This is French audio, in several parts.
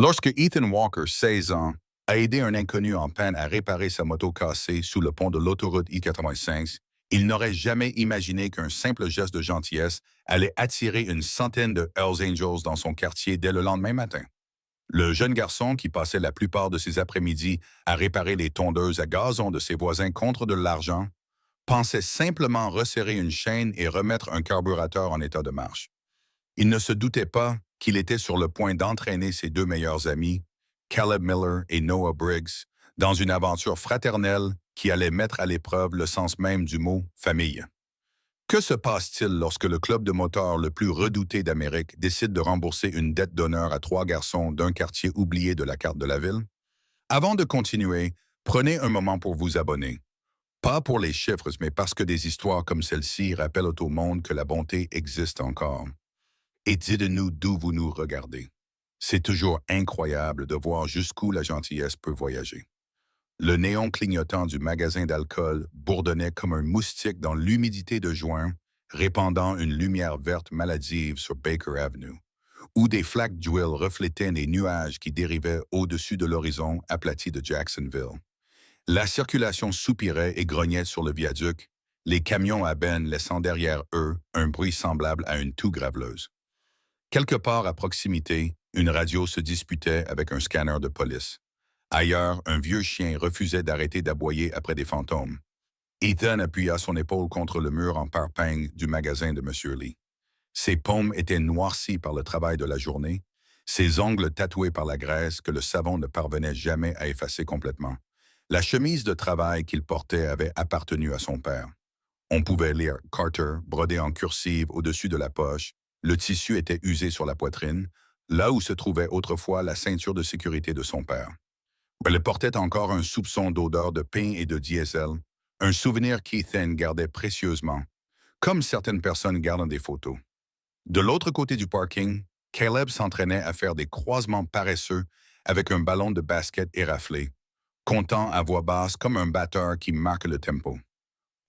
Lorsque Ethan Walker, 16 ans, a aidé un inconnu en panne à réparer sa moto cassée sous le pont de l'autoroute I-85, il n'aurait jamais imaginé qu'un simple geste de gentillesse allait attirer une centaine de Hells Angels dans son quartier dès le lendemain matin. Le jeune garçon, qui passait la plupart de ses après-midi à réparer les tondeuses à gazon de ses voisins contre de l'argent, pensait simplement resserrer une chaîne et remettre un carburateur en état de marche. Il ne se doutait pas qu'il était sur le point d'entraîner ses deux meilleurs amis, Caleb Miller et Noah Briggs, dans une aventure fraternelle qui allait mettre à l'épreuve le sens même du mot « famille ». Que se passe-t-il lorsque le club de motards le plus redouté d'Amérique décide de rembourser une dette d'honneur à trois garçons d'un quartier oublié de la carte de la ville? Avant de continuer, prenez un moment pour vous abonner. Pas pour les chiffres, mais parce que des histoires comme celle-ci rappellent au monde que la bonté existe encore. Et dites-nous d'où vous nous regardez. C'est toujours incroyable de voir jusqu'où la gentillesse peut voyager. Le néon clignotant du magasin d'alcool bourdonnait comme un moustique dans l'humidité de juin, répandant une lumière verte maladive sur Baker Avenue, où des flaques d'huile reflétaient les nuages qui dérivaient au-dessus de l'horizon aplati de Jacksonville. La circulation soupirait et grognait sur le viaduc, les camions à benne laissant derrière eux un bruit semblable à une toux graveleuse. Quelque part à proximité, une radio se disputait avec un scanner de police. Ailleurs, un vieux chien refusait d'arrêter d'aboyer après des fantômes. Ethan appuya son épaule contre le mur en parpaing du magasin de M. Lee. Ses paumes étaient noircies par le travail de la journée, ses ongles tatoués par la graisse que le savon ne parvenait jamais à effacer complètement. La chemise de travail qu'il portait avait appartenu à son père. On pouvait lire Carter brodé en cursive au-dessus de la poche. Le tissu était usé sur la poitrine, là où se trouvait autrefois la ceinture de sécurité de son père. Elle portait encore un soupçon d'odeur de pain et de diesel, un souvenir qu'Ethan gardait précieusement, comme certaines personnes gardent des photos. De l'autre côté du parking, Caleb s'entraînait à faire des croisements paresseux avec un ballon de basket éraflé, comptant à voix basse comme un batteur qui marque le tempo.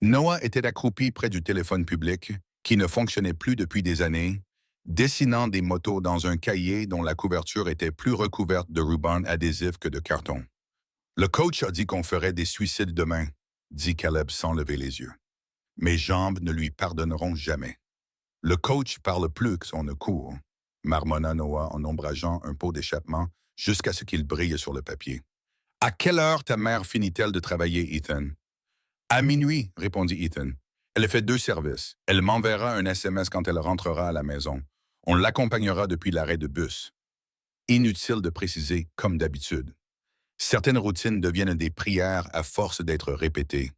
Noah était accroupi près du téléphone public, qui ne fonctionnait plus depuis des années, dessinant des motos dans un cahier dont la couverture était plus recouverte de ruban adhésif que de carton. Le coach a dit qu'on ferait des suicides demain, dit Caleb sans lever les yeux. Mes jambes ne lui pardonneront jamais. Le coach parle plus que son ne court, marmonna Noah en ombrageant un pot d'échappement jusqu'à ce qu'il brille sur le papier. À quelle heure ta mère finit-elle de travailler, Ethan? À minuit, répondit Ethan. Elle fait 2 services. Elle m'enverra un SMS quand elle rentrera à la maison. On l'accompagnera depuis l'arrêt de bus. Inutile de préciser, comme d'habitude. Certaines routines deviennent des prières à force d'être répétées.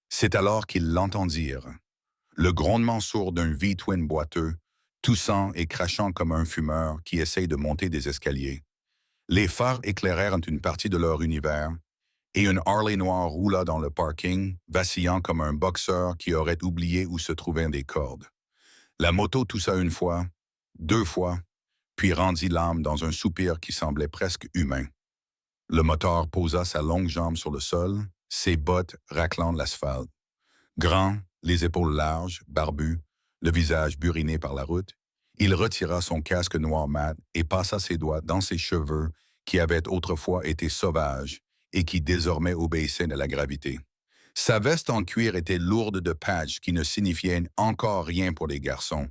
C'est alors qu'ils l'entendirent. Le grondement sourd d'un V-twin boiteux, toussant et crachant comme un fumeur qui essaye de monter des escaliers. Les phares éclairèrent une partie de leur univers, et une Harley noire roula dans le parking, vacillant comme un boxeur qui aurait oublié où se trouvaient des cordes. La moto toussa une fois, 2 fois, puis rendit l'âme dans un soupir qui semblait presque humain. Le moteur posa sa longue jambe sur le sol, ses bottes raclant l'asphalte. Grand, les épaules larges, barbu, le visage buriné par la route, il retira son casque noir mat et passa ses doigts dans ses cheveux qui avaient autrefois été sauvages et qui désormais obéissaient à la gravité. Sa veste en cuir était lourde de patchs qui ne signifiaient encore rien pour les garçons,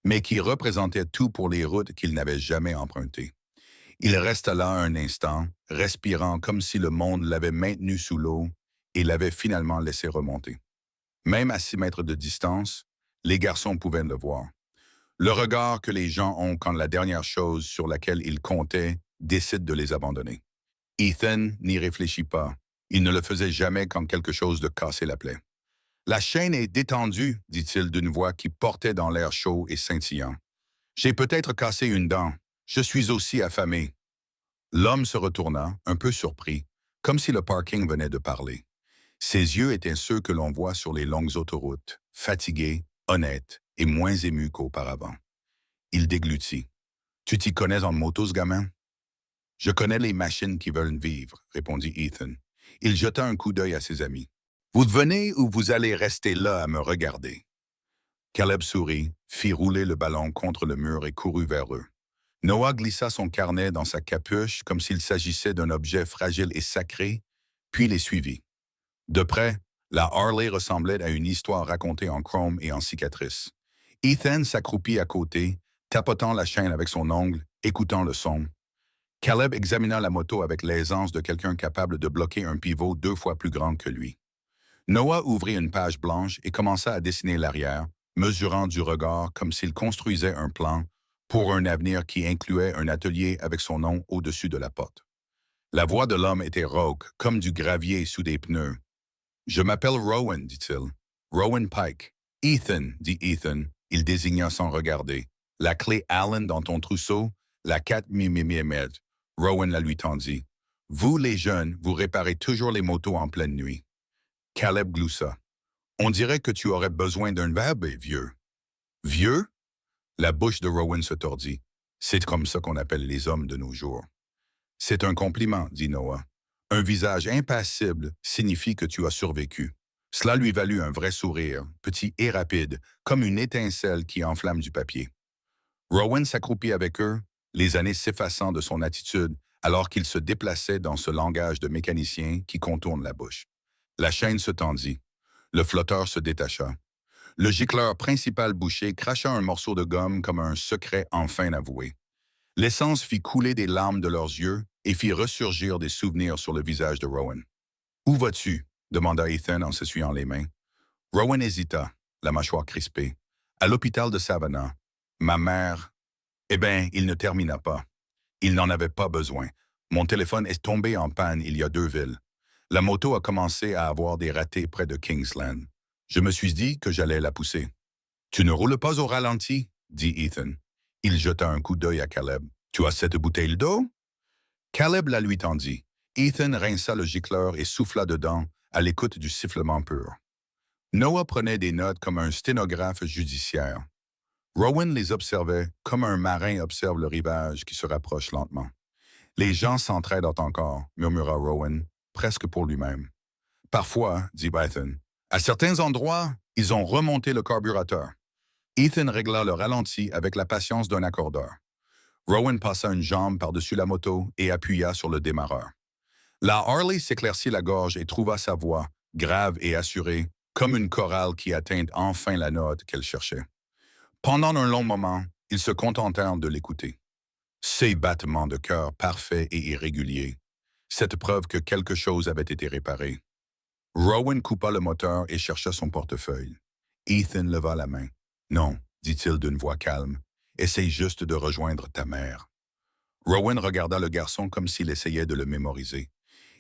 mais qui représentaient tout pour les routes qu'il n'avait jamais empruntées. Il resta là un instant, respirant comme si le monde l'avait maintenu sous l'eau et l'avait finalement laissé remonter. Même à 6 mètres de distance, les garçons pouvaient le voir. Le regard que les gens ont quand la dernière chose sur laquelle ils comptaient décide de les abandonner. Ethan n'y réfléchit pas. Il ne le faisait jamais quand quelque chose de cassé l'appelait. « La chaîne est détendue, dit-il d'une voix qui portait dans l'air chaud et scintillant. J'ai peut-être cassé une dent. Je suis aussi affamé. » L'homme se retourna, un peu surpris, comme si le parking venait de parler. Ses yeux étaient ceux que l'on voit sur les longues autoroutes, fatigués, honnêtes et moins émus qu'auparavant. Il déglutit. « Tu t'y connais en moto, ce gamin? » « Je connais les machines qui veulent vivre, » répondit Ethan. Il jeta un coup d'œil à ses amis. « Vous venez ou vous allez rester là à me regarder? » Caleb sourit, fit rouler le ballon contre le mur et courut vers eux. Noah glissa son carnet dans sa capuche comme s'il s'agissait d'un objet fragile et sacré, puis les suivit. De près, la Harley ressemblait à une histoire racontée en chrome et en cicatrice. Ethan s'accroupit à côté, tapotant la chaîne avec son ongle, écoutant le son. Caleb examina la moto avec l'aisance de quelqu'un capable de bloquer un pivot 2 fois plus grand que lui. Noah ouvrit une page blanche et commença à dessiner l'arrière, mesurant du regard comme s'il construisait un plan pour un avenir qui incluait un atelier avec son nom au-dessus de la porte. La voix de l'homme était rauque, comme du gravier sous des pneus. « Je m'appelle Rowan, dit-il. Rowan Pike. Ethan, dit Ethan. Il désigna sans regarder. La clé Allen dans ton trousseau, la 4 mm. Rowan la lui tendit. Vous, les jeunes, vous réparez toujours les motos en pleine nuit. Caleb gloussa. On dirait que tu aurais besoin d'un verbe, vieux. Vieux? La bouche de Rowan se tordit. C'est comme ça qu'on appelle les hommes de nos jours. C'est un compliment, dit Noah. Un visage impassible signifie que tu as survécu. Cela lui valut un vrai sourire, petit et rapide, comme une étincelle qui enflamme du papier. Rowan s'accroupit avec eux, les années s'effaçant de son attitude, alors qu'il se déplaçait dans ce langage de mécanicien qui contourne la bouche. La chaîne se tendit. Le flotteur se détacha. Le gicleur principal bouché cracha un morceau de gomme comme un secret enfin avoué. L'essence fit couler des larmes de leurs yeux et fit ressurgir des souvenirs sur le visage de Rowan. « Où vas-tu? » demanda Ethan en s'essuyant les mains. Rowan hésita, la mâchoire crispée. « À l'hôpital de Savannah. Ma mère... » Eh bien, il ne termina pas. Il n'en avait pas besoin. Mon téléphone est tombé en panne il y a 2 villes. La moto a commencé à avoir des ratés près de Kingsland. Je me suis dit que j'allais la pousser. « Tu ne roules pas au ralenti? » dit Ethan. Il jeta un coup d'œil à Caleb. « Tu as cette bouteille d'eau? » Caleb la lui tendit. Ethan rinça le gicleur et souffla dedans, à l'écoute du sifflement pur. Noah prenait des notes comme un sténographe judiciaire. Rowan les observait comme un marin observe le rivage qui se rapproche lentement. « Les gens s'entraident encore, » murmura Rowan, presque pour lui-même. « Parfois, dit Ethan, à certains endroits, ils ont remonté le carburateur. » Ethan régla le ralenti avec la patience d'un accordeur. Rowan passa une jambe par-dessus la moto et appuya sur le démarreur. La Harley s'éclaircit la gorge et trouva sa voix, grave et assurée, comme une chorale qui atteint enfin la note qu'elle cherchait. Pendant un long moment, ils se contentèrent de l'écouter. Ces battements de cœur parfaits et irréguliers, cette preuve que quelque chose avait été réparé. Rowan coupa le moteur et chercha son portefeuille. Ethan leva la main. « Non, dit-il d'une voix calme, essaye juste de rejoindre ta mère. » Rowan regarda le garçon comme s'il essayait de le mémoriser.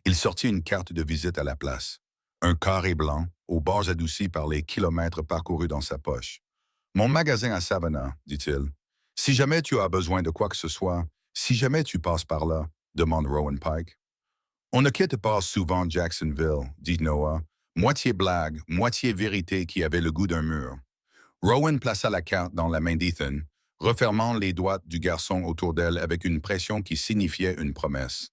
Il sortit une carte de visite à la place. Un carré blanc, aux bords adoucis par les kilomètres parcourus dans sa poche. « Mon magasin à Savannah, dit-il. Si jamais tu as besoin de quoi que ce soit, si jamais tu passes par là, demande Rowan Pike. On ne quitte pas souvent Jacksonville, dit Noah, moitié blague, moitié vérité qui avait le goût d'un mur. Rowan plaça la carte dans la main d'Ethan, refermant les doigts du garçon autour d'elle avec une pression qui signifiait une promesse.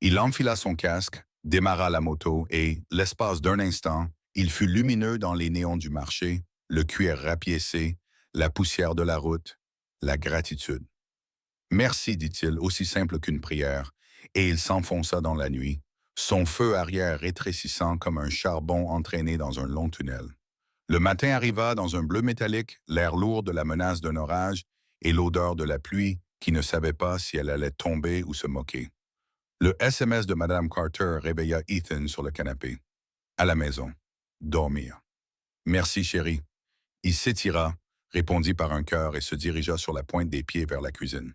Il enfila son casque, démarra la moto et, l'espace d'un instant, il fut lumineux dans les néons du marché, le cuir rapiécé, la poussière de la route, la gratitude. « Merci, dit-il, aussi simple qu'une prière, et il s'enfonça dans la nuit, son feu arrière rétrécissant comme un charbon entraîné dans un long tunnel. Le matin arriva dans un bleu métallique, l'air lourd de la menace d'un orage et l'odeur de la pluie qui ne savait pas si elle allait tomber ou se moquer. Le SMS de Mme Carter réveilla Ethan sur le canapé. À la maison. Dormir. « Merci, chérie. » Il s'étira, répondit par un cœur et se dirigea sur la pointe des pieds vers la cuisine.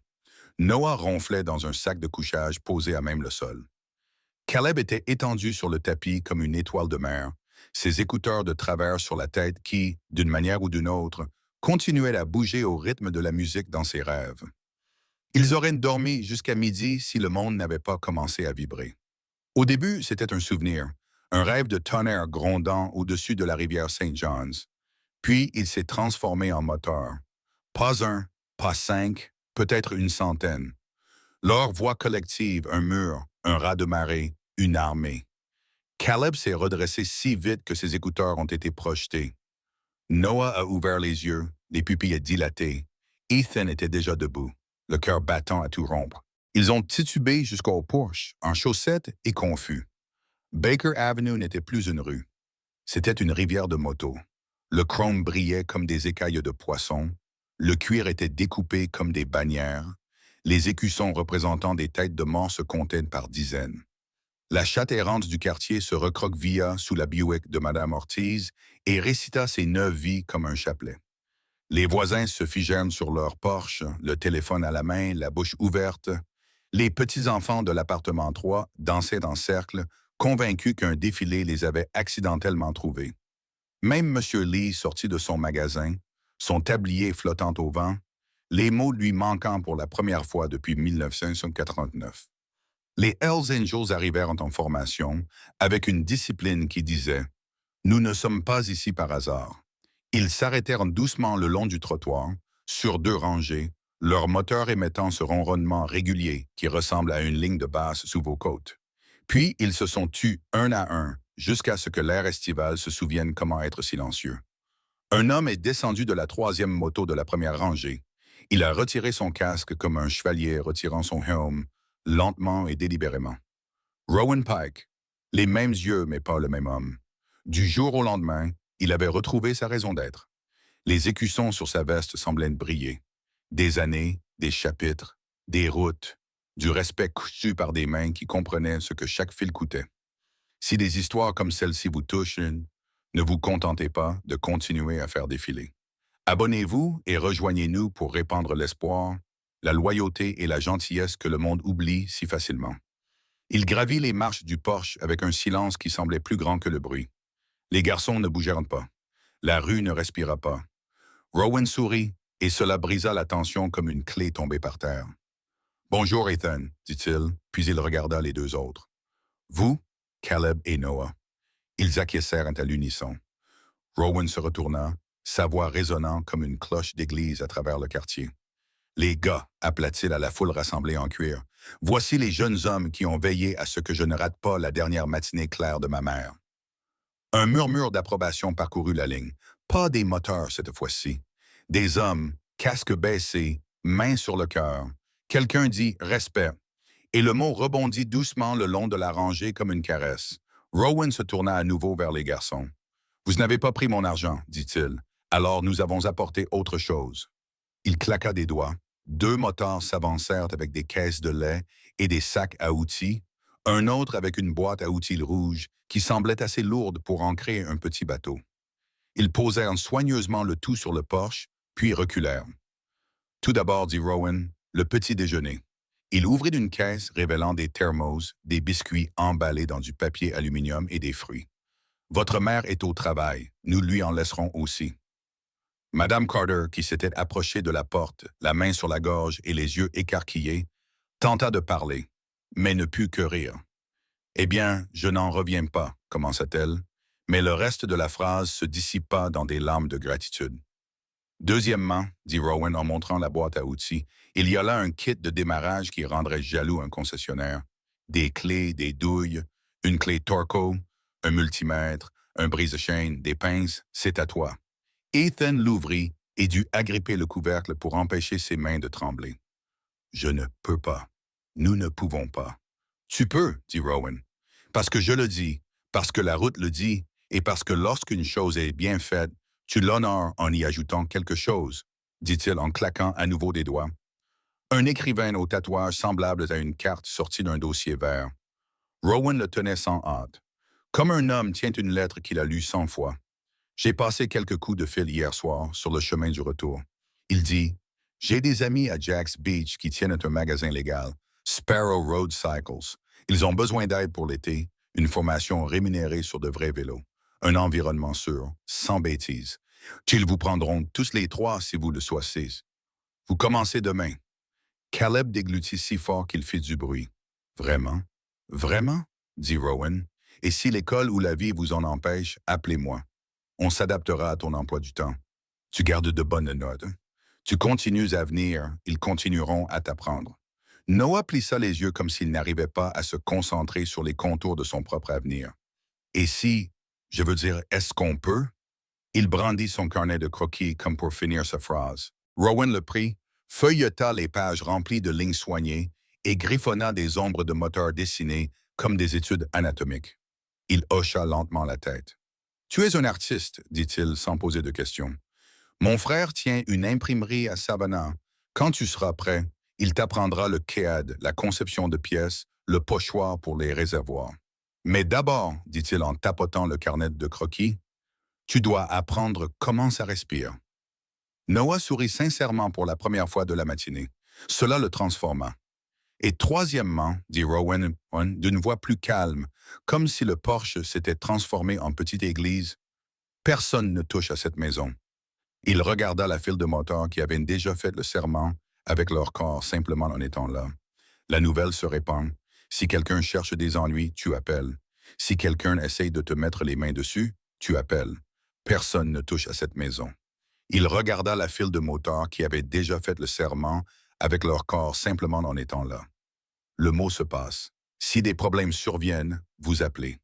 Noah ronflait dans un sac de couchage posé à même le sol. Caleb était étendu sur le tapis comme une étoile de mer, ses écouteurs de travers sur la tête qui, d'une manière ou d'une autre, continuaient à bouger au rythme de la musique dans ses rêves. Ils auraient dormi jusqu'à midi si le monde n'avait pas commencé à vibrer. Au début, c'était un souvenir, un rêve de tonnerre grondant au-dessus de la rivière St. John's. Puis, il s'est transformé en moteur. Pas un, pas 5, peut-être une centaine. Leur voix collective, un mur, un raz-de-marée, une armée. Caleb s'est redressé si vite que ses écouteurs ont été projetés. Noah a ouvert les yeux, les pupilles dilatées. Ethan était déjà debout, le cœur battant à tout rompre. Ils ont titubé jusqu'au porche, en chaussettes et confus. Baker Avenue n'était plus une rue. C'était une rivière de motos. Le chrome brillait comme des écailles de poisson. Le cuir était découpé comme des bannières. Les écussons représentant des têtes de mort se comptaient par dizaines. La chatte errante du quartier se recroquevilla sous la Buick de Madame Ortiz et récita ses 9 vies comme un chapelet. Les voisins se figèrent sur leur porche, le téléphone à la main, la bouche ouverte. Les petits-enfants de l'appartement 3 dansaient en cercle, convaincus qu'un défilé les avait accidentellement trouvés. Même M. Lee sortit de son magasin, son tablier flottant au vent, les mots lui manquant pour la première fois depuis 1989. Les Hells Angels arrivèrent en formation avec une discipline qui disait « Nous ne sommes pas ici par hasard ». Ils s'arrêtèrent doucement le long du trottoir, sur 2 rangées, leur moteur émettant ce ronronnement régulier qui ressemble à une ligne de basse sous vos côtes. Puis ils se sont tus un à un, jusqu'à ce que l'air estival se souvienne comment être silencieux. Un homme est descendu de la 3e moto de la première rangée. Il a retiré son casque comme un chevalier retirant son helm, lentement et délibérément. Rowan Pike, les mêmes yeux mais pas le même homme. Du jour au lendemain, il avait retrouvé sa raison d'être. Les écussons sur sa veste semblaient briller. Des années, des chapitres, des routes, du respect cousu par des mains qui comprenaient ce que chaque fil coûtait. Si des histoires comme celle-ci vous touchent, ne vous contentez pas de continuer à faire défiler. Abonnez-vous et rejoignez-nous pour répandre l'espoir, la loyauté et la gentillesse que le monde oublie si facilement. Il gravit les marches du porche avec un silence qui semblait plus grand que le bruit. Les garçons ne bougèrent pas. La rue ne respira pas. Rowan sourit, et cela brisa la tension comme une clé tombée par terre. « Bonjour, Ethan, dit-il, puis il regarda les 2 autres. « Vous, Caleb et Noah. » Ils acquiescèrent à l'unisson. Rowan se retourna, sa voix résonnant comme une cloche d'église à travers le quartier. « Les gars, appela-t-il à la foule rassemblée en cuir, voici les jeunes hommes qui ont veillé à ce que je ne rate pas la dernière matinée claire de ma mère. » Un murmure d'approbation parcourut la ligne. Pas des moteurs cette fois-ci. Des hommes, casques baissés, mains sur le cœur. Quelqu'un dit « respect », et le mot rebondit doucement le long de la rangée comme une caresse. Rowan se tourna à nouveau vers les garçons. « Vous n'avez pas pris mon argent, dit-il. Alors nous avons apporté autre chose. » Il claqua des doigts. 2 motards s'avancèrent avec des caisses de lait et des sacs à outils, un autre avec une boîte à outils rouge qui semblait assez lourde pour ancrer un petit bateau. Ils posèrent soigneusement le tout sur le porche, puis reculèrent. Tout d'abord, dit Rowan, le petit déjeuner. Il ouvrit une caisse révélant des thermos, des biscuits emballés dans du papier aluminium et des fruits. Votre mère est au travail, nous lui en laisserons aussi. Madame Carter, qui s'était approchée de la porte, la main sur la gorge et les yeux écarquillés, tenta de parler, mais ne put que rire. « Eh bien, je n'en reviens pas, commença-t-elle, mais le reste de la phrase se dissipa dans des larmes de gratitude. Deuxièmement, dit Rowan en montrant la boîte à outils, il y a là un kit de démarrage qui rendrait jaloux un concessionnaire. Des clés, des douilles, une clé Torco, un multimètre, un brise-chaîne, des pinces, c'est à toi. Ethan l'ouvrit et dut agripper le couvercle pour empêcher ses mains de trembler. Je ne peux pas. Nous ne pouvons pas. Tu peux, dit Rowan. Parce que je le dis, parce que la route le dit, et parce que lorsqu'une chose est bien faite, tu l'honores en y ajoutant quelque chose, dit-il en claquant à nouveau des doigts. Un écrivain aux tatouages semblables à une carte sortie d'un dossier vert. Rowan le tenait sans hâte. Comme un homme tient une lettre qu'il a lue 100 fois. J'ai passé quelques coups de fil hier soir sur le chemin du retour. Il dit, j'ai des amis à Jack's Beach qui tiennent un magasin légal, Sparrow Road Cycles. Ils ont besoin d'aide pour l'été, une formation rémunérée sur de vrais vélos, un environnement sûr, sans bêtises. Ils vous prendront tous les 3 si vous le choisissez. Vous commencez demain. Caleb déglutit si fort qu'il fit du bruit. Vraiment? Vraiment? Dit Rowan. Et si l'école ou la vie vous en empêche, appelez-moi. On s'adaptera à ton emploi du temps. Tu gardes de bonnes notes. Tu continues à venir, ils continueront à t'apprendre. Noah plissa les yeux comme s'il n'arrivait pas à se concentrer sur les contours de son propre avenir. Et si, je veux dire, est-ce qu'on peut? Il brandit son carnet de croquis comme pour finir sa phrase. Rowan le prit, feuilleta les pages remplies de lignes soignées et griffonna des ombres de moteur dessinées comme des études anatomiques. Il hocha lentement la tête. « Tu es un artiste, dit-il sans poser de questions. Mon frère tient une imprimerie à Savannah. Quand tu seras prêt, il t'apprendra le CAD, la conception de pièces, le pochoir pour les réservoirs. Mais d'abord, dit-il en tapotant le carnet de croquis, tu dois apprendre comment ça respire. » Noah sourit sincèrement pour la première fois de la matinée. Cela le transforma. « Et troisièmement, dit Rowan d'une voix plus calme, comme si le porche s'était transformé en petite église, personne ne touche à cette maison. » Il regarda la file de motards qui avaient déjà fait le serment avec leur corps simplement en étant là. La nouvelle se répand. Si quelqu'un cherche des ennuis, tu appelles. Si quelqu'un essaye de te mettre les mains dessus, tu appelles. Personne ne touche à cette maison. Il regarda la file de motards qui avaient déjà fait le serment avec leur corps simplement en étant là. Le mot se passe. Si des problèmes surviennent, vous appelez.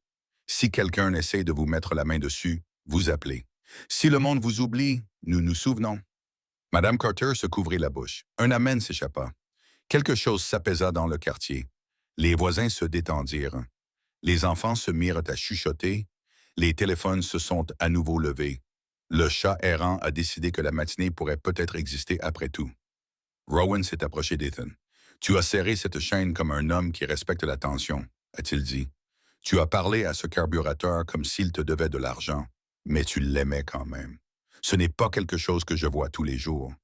Si quelqu'un essaie de vous mettre la main dessus, vous appelez. Si le monde vous oublie, nous nous souvenons. Madame Carter se couvrit la bouche. Un amen s'échappa. Quelque chose s'apaisa dans le quartier. Les voisins se détendirent. Les enfants se mirent à chuchoter. Les téléphones se sont à nouveau levés. Le chat errant a décidé que la matinée pourrait peut-être exister après tout. Rowan s'est approché d'Ethan. « Tu as serré cette chaîne comme un homme qui respecte la tension, a-t-il dit. Tu as parlé à ce carburateur comme s'il te devait de l'argent, mais tu l'aimais quand même. Ce n'est pas quelque chose que je vois tous les jours.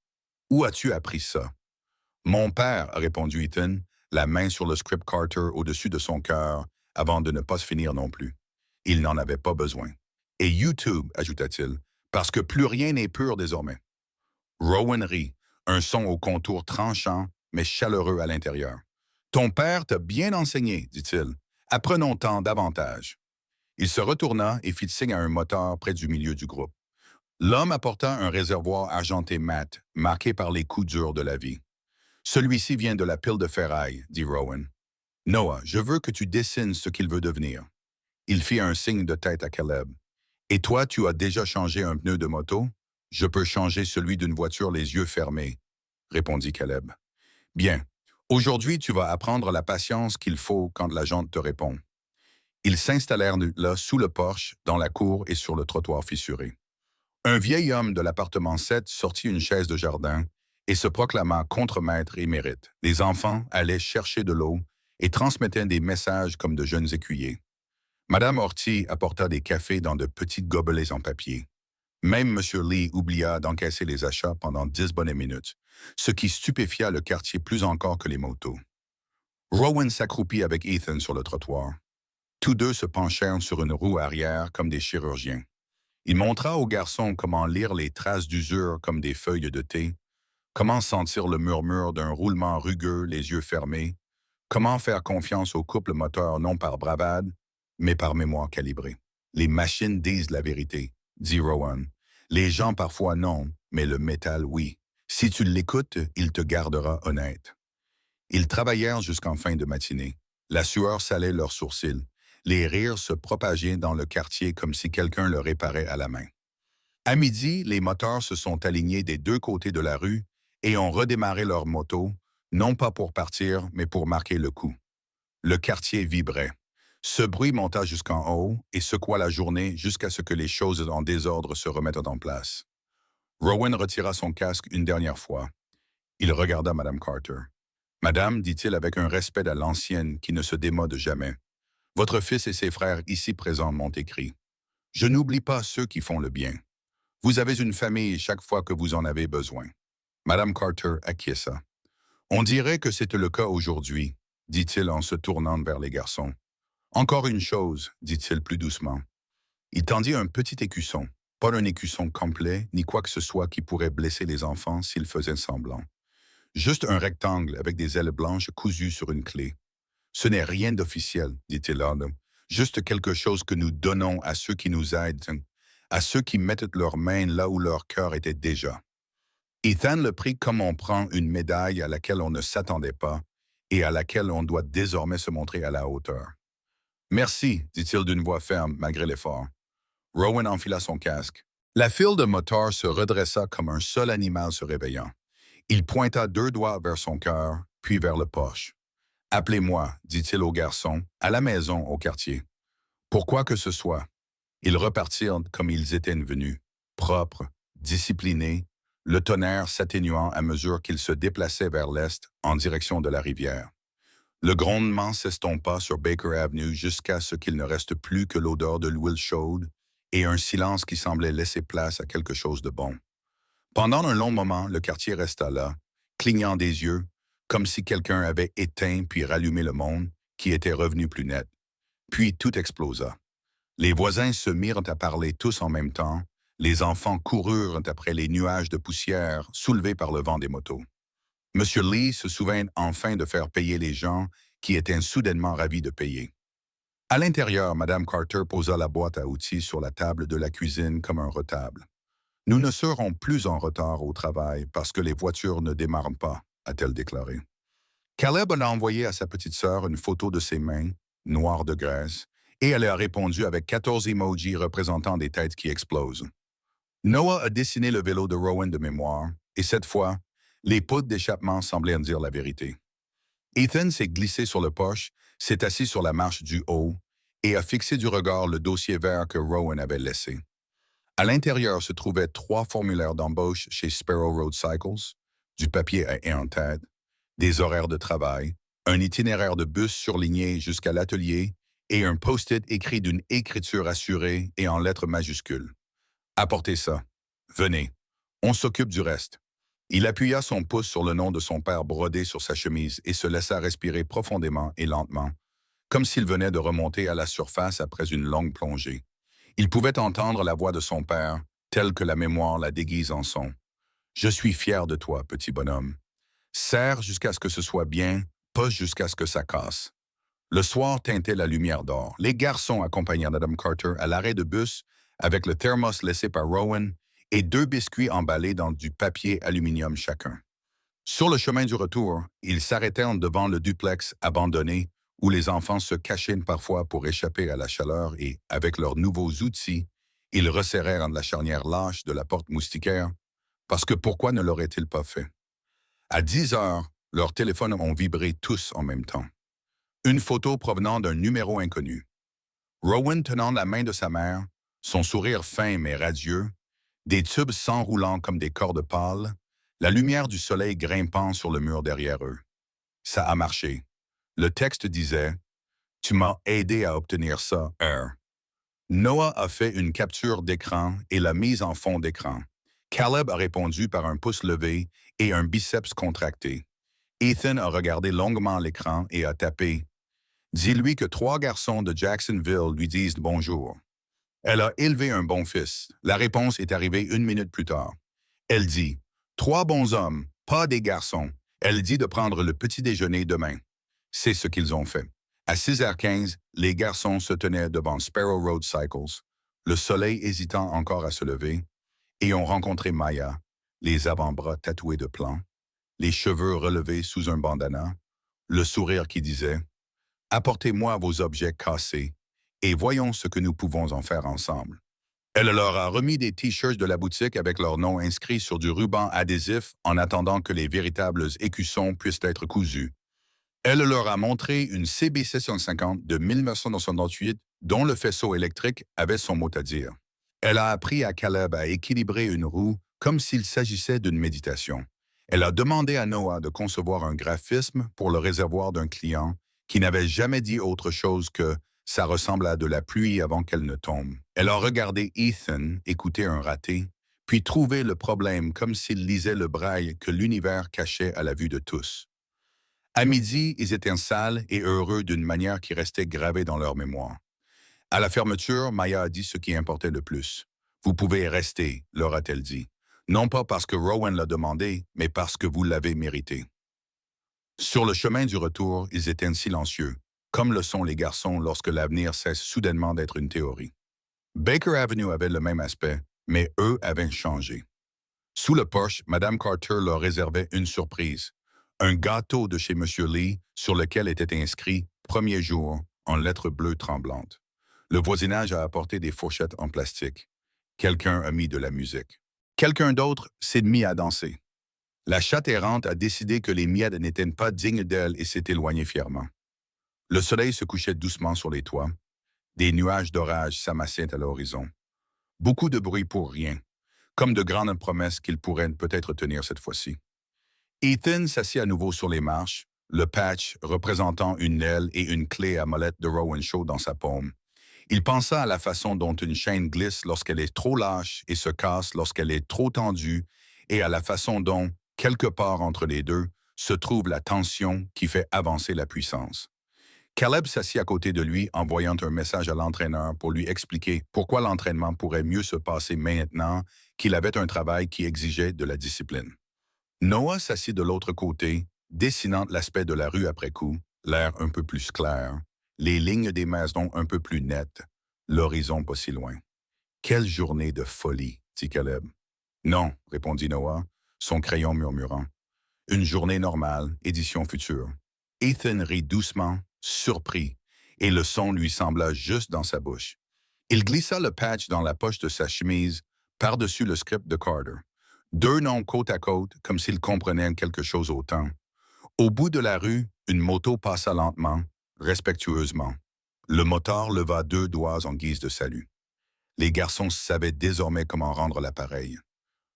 Où as-tu appris ça? » « Mon père, a répondu Ethan, la main sur le script Carter au-dessus de son cœur, avant de ne pas se finir non plus. Il n'en avait pas besoin. « Et YouTube, ajouta-t-il, parce que plus rien n'est pur désormais. » Rowan rit, un son au contour tranchant, mais chaleureux à l'intérieur. « Ton père t'a bien enseigné, dit-il. Apprenons-en davantage. » Il se retourna et fit signe à un moteur près du milieu du groupe. L'homme apporta un réservoir argenté mat, marqué par les coups durs de la vie. « Celui-ci vient de la pile de ferraille, dit Rowan. Noah, je veux que tu dessines ce qu'il veut devenir. » Il fit un signe de tête à Caleb. « Et toi, tu as déjà changé un pneu de moto? »« Je peux changer celui d'une voiture les yeux fermés, » répondit Caleb. « Bien. Aujourd'hui, tu vas apprendre la patience qu'il faut quand la jante te répond. » Ils s'installèrent là sous le porche, dans la cour et sur le trottoir fissuré. Un vieil homme de l'appartement 7 sortit une chaise de jardin et se proclama contremaître émérite. Les enfants allaient chercher de l'eau et transmettaient des messages comme de jeunes écuyers. Madame Horty apporta des cafés dans de petites gobelets en papier. Même M. Lee oublia d'encaisser les achats pendant 10 bonnes minutes, ce qui stupéfia le quartier plus encore que les motos. Rowan s'accroupit avec Ethan sur le trottoir. Tous deux se penchèrent sur une roue arrière comme des chirurgiens. Il montra au garçon comment lire les traces d'usure comme des feuilles de thé, comment sentir le murmure d'un roulement rugueux les yeux fermés, comment faire confiance au couple moteur non par bravade, mais par mémoire calibrée. Les machines disent la vérité, dit Rowan. Les gens parfois non, mais le métal oui. Si tu l'écoutes, il te gardera honnête. Ils travaillèrent jusqu'en fin de matinée. La sueur salait leurs sourcils. Les rires se propageaient dans le quartier comme si quelqu'un le réparait à la main. À midi, les moteurs se sont alignés des deux côtés de la rue et ont redémarré leur moto, non pas pour partir, mais pour marquer le coup. Le quartier vibrait. Ce bruit monta jusqu'en haut et secoua la journée jusqu'à ce que les choses en désordre se remettent en place. Rowan retira son casque une dernière fois. Il regarda Mme Carter. « Madame, dit-il avec un respect à l'ancienne qui ne se démode jamais, votre fils et ses frères ici présents m'ont écrit. Je n'oublie pas ceux qui font le bien. Vous avez une famille chaque fois que vous en avez besoin. » Mme Carter acquiesça. « On dirait que c'était le cas aujourd'hui, dit-il en se tournant vers les garçons. Encore une chose, dit-il plus doucement. Il tendit un petit écusson, pas un écusson complet, ni quoi que ce soit qui pourrait blesser les enfants s'ils faisaient semblant. Juste un rectangle avec des ailes blanches cousues sur une clé. Ce n'est rien d'officiel, dit-il là, juste quelque chose que nous donnons à ceux qui nous aident, à ceux qui mettent leurs mains là où leur cœur était déjà. Ethan le prit comme on prend une médaille à laquelle on ne s'attendait pas et à laquelle on doit désormais se montrer à la hauteur. « Merci, dit-il d'une voix ferme malgré l'effort. » Rowan enfila son casque. La file de motards se redressa comme un seul animal se réveillant. Il pointa 2 doigts vers son cœur, puis vers le poche. « Appelez-moi, dit-il au garçon, à la maison, au quartier. Pourquoi que ce soit. » Ils repartirent comme ils étaient venus, propres, disciplinés, le tonnerre s'atténuant à mesure qu'ils se déplaçaient vers l'est en direction de la rivière. Le grondement s'estompa sur Baker Avenue jusqu'à ce qu'il ne reste plus que l'odeur de l'huile chaude et un silence qui semblait laisser place à quelque chose de bon. Pendant un long moment, le quartier resta là, clignant des yeux, comme si quelqu'un avait éteint puis rallumé le monde, qui était revenu plus net. Puis tout explosa. Les voisins se mirent à parler tous en même temps, les enfants coururent après les nuages de poussière soulevés par le vent des motos. M. Lee se souvint enfin de faire payer les gens qui étaient soudainement ravis de payer. À l'intérieur, Mme Carter posa la boîte à outils sur la table de la cuisine comme un retable. « Nous ne serons plus en retard au travail parce que les voitures ne démarrent pas », a-t-elle déclaré. Caleb a envoyé à sa petite sœur une photo de ses mains, noires de graisse, et elle a répondu avec 14 emojis représentant des têtes qui explosent. Noah a dessiné le vélo de Rowan de mémoire, et cette fois, les poudres d'échappement semblaient en dire la vérité. Ethan s'est glissé sur le poche, s'est assis sur la marche du haut et a fixé du regard le dossier vert que Rowan avait laissé. À l'intérieur se trouvaient 3 formulaires d'embauche chez Sparrow Road Cycles, du papier à en-tête, des horaires de travail, un itinéraire de bus surligné jusqu'à l'atelier et un post-it écrit d'une écriture assurée et en lettres majuscules. « Apportez ça. Venez. On s'occupe du reste. » Il appuya son pouce sur le nom de son père brodé sur sa chemise et se laissa respirer profondément et lentement, comme s'il venait de remonter à la surface après une longue plongée. Il pouvait entendre la voix de son père, telle que la mémoire la déguise en son. « Je suis fier de toi, petit bonhomme. Serre jusqu'à ce que ce soit bien, pas jusqu'à ce que ça casse. » Le soir teintait la lumière d'or. Les garçons accompagnèrent Mme Carter à l'arrêt de bus avec le thermos laissé par Rowan et 2 biscuits emballés dans du papier aluminium chacun. Sur le chemin du retour, ils s'arrêtèrent devant le duplex abandonné où les enfants se cachaient parfois pour échapper à la chaleur et, avec leurs nouveaux outils, ils resserrèrent la charnière lâche de la porte moustiquaire, parce que pourquoi ne l'auraient-ils pas fait? À 10 heures, leurs téléphones ont vibré tous en même temps. Une photo provenant d'un numéro inconnu. Rowan tenant la main de sa mère, son sourire fin mais radieux, des tubes s'enroulant comme des cordes pâles, la lumière du soleil grimpant sur le mur derrière eux. Ça a marché. Le texte disait « Tu m'as aidé à obtenir ça, R. » Noah a fait une capture d'écran et l'a mise en fond d'écran. Caleb a répondu par un pouce levé et un biceps contracté. Ethan a regardé longuement l'écran et a tapé « Dis-lui que 3 garçons de Jacksonville lui disent bonjour. » Elle a élevé un bon fils. La réponse est arrivée 1 minute plus tard. Elle dit « 3 bons hommes, pas des garçons. » Elle dit de prendre le petit déjeuner demain. C'est ce qu'ils ont fait. À 6h15, les garçons se tenaient devant Sparrow Road Cycles, le soleil hésitant encore à se lever, et ont rencontré Maya, les avant-bras tatoués de plomb, les cheveux relevés sous un bandana, le sourire qui disait « Apportez-moi vos objets cassés et voyons ce que nous pouvons en faire ensemble. » Elle leur a remis des t-shirts de la boutique avec leur nom inscrit sur du ruban adhésif en attendant que les véritables écussons puissent être cousus. Elle leur a montré une CB650 de 1978 dont le faisceau électrique avait son mot à dire. Elle a appris à Caleb à équilibrer une roue comme s'il s'agissait d'une méditation. Elle a demandé à Noah de concevoir un graphisme pour le réservoir d'un client qui n'avait jamais dit autre chose que « ça ressemble à de la pluie avant qu'elle ne tombe ». Elle a regardé Ethan écouter un raté, puis trouvé le problème comme s'il lisait le braille que l'univers cachait à la vue de tous. À midi, ils étaient sales et heureux d'une manière qui restait gravée dans leur mémoire. À la fermeture, Maya a dit ce qui importait le plus. « Vous pouvez rester », leur a-t-elle dit. Non pas parce que Rowan l'a demandé, mais parce que vous l'avez mérité. Sur le chemin du retour, ils étaient silencieux, comme le sont les garçons lorsque l'avenir cesse soudainement d'être une théorie. Baker Avenue avait le même aspect, mais eux avaient changé. Sous le porche, Mme Carter leur réservait une surprise. Un gâteau de chez M. Lee sur lequel était inscrit « Premier jour » en lettres bleues tremblantes. Le voisinage a apporté des fourchettes en plastique. Quelqu'un a mis de la musique. Quelqu'un d'autre s'est mis à danser. La chatte errante a décidé que les miettes n'étaient pas dignes d'elle et s'est éloignée fièrement. Le soleil se couchait doucement sur les toits. Des nuages d'orage s'amassaient à l'horizon. Beaucoup de bruit pour rien, comme de grandes promesses qu'il pourrait peut-être tenir cette fois-ci. Ethan s'assit à nouveau sur les marches, le patch représentant une aile et une clé à molette de Rowan Shaw dans sa paume. Il pensa à la façon dont une chaîne glisse lorsqu'elle est trop lâche et se casse lorsqu'elle est trop tendue, et à la façon dont, quelque part entre les deux, se trouve la tension qui fait avancer la puissance. Caleb s'assit à côté de lui en voyant un message à l'entraîneur pour lui expliquer pourquoi l'entraînement pourrait mieux se passer maintenant qu'il avait un travail qui exigeait de la discipline. Noah s'assit de l'autre côté, dessinant l'aspect de la rue après coup, l'air un peu plus clair, les lignes des maisons un peu plus nettes, l'horizon pas si loin. Quelle journée de folie, dit Caleb. Non, répondit Noah, son crayon murmurant. Une journée normale, édition future. Ethan rit doucement, surpris, et le son lui sembla juste dans sa bouche. Il glissa le patch dans la poche de sa chemise, par-dessus le script de Carter. Deux noms côte à côte, comme s'ils comprenaient quelque chose autant. Au bout de la rue, une moto passa lentement, respectueusement. Le motard leva deux doigts en guise de salut. Les garçons savaient désormais comment rendre l'appareil.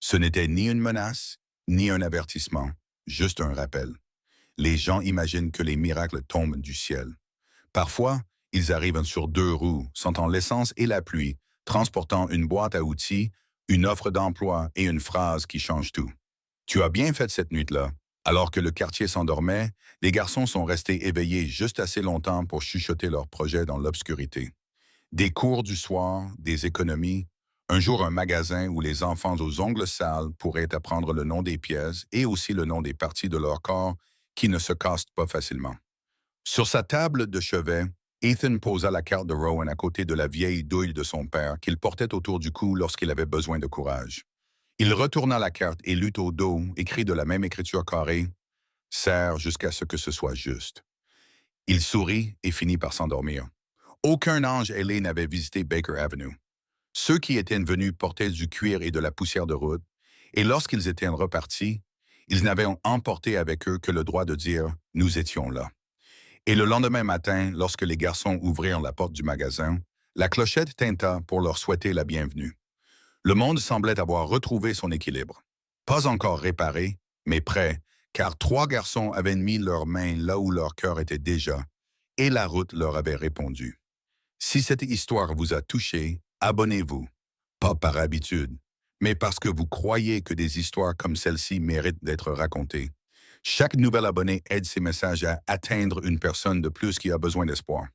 Ce n'était ni une menace, ni un avertissement, juste un rappel. Les gens imaginent que les miracles tombent du ciel. Parfois, ils arrivent sur deux roues, sentant l'essence et la pluie, transportant une boîte à outils, une offre d'emploi et une phrase qui change tout. Tu as bien fait cette nuit-là. Alors que le quartier s'endormait, les garçons sont restés éveillés juste assez longtemps pour chuchoter leurs projets dans l'obscurité. Des cours du soir, des économies, un jour un magasin où les enfants aux ongles sales pourraient apprendre le nom des pièces et aussi le nom des parties de leur corps qui ne se cassent pas facilement. Sur sa table de chevet, Ethan posa la carte de Rowan à côté de la vieille douille de son père qu'il portait autour du cou lorsqu'il avait besoin de courage. Il retourna la carte et lut au dos, écrit de la même écriture carrée, « Serre jusqu'à ce que ce soit juste ». Il sourit et finit par s'endormir. Aucun ange ailé n'avait visité Baker Avenue. Ceux qui étaient venus portaient du cuir et de la poussière de route, et lorsqu'ils étaient repartis, ils n'avaient emporté avec eux que le droit de dire « Nous étions là ». Et le lendemain matin, lorsque les garçons ouvrirent la porte du magasin, la clochette tinta pour leur souhaiter la bienvenue. Le monde semblait avoir retrouvé son équilibre. Pas encore réparé, mais prêt, car trois garçons avaient mis leurs mains là où leur cœur était déjà, et la route leur avait répondu. Si cette histoire vous a touché, abonnez-vous. Pas par habitude, mais parce que vous croyez que des histoires comme celle-ci méritent d'être racontées. Chaque nouvel abonné aide ces messages à atteindre une personne de plus qui a besoin d'espoir.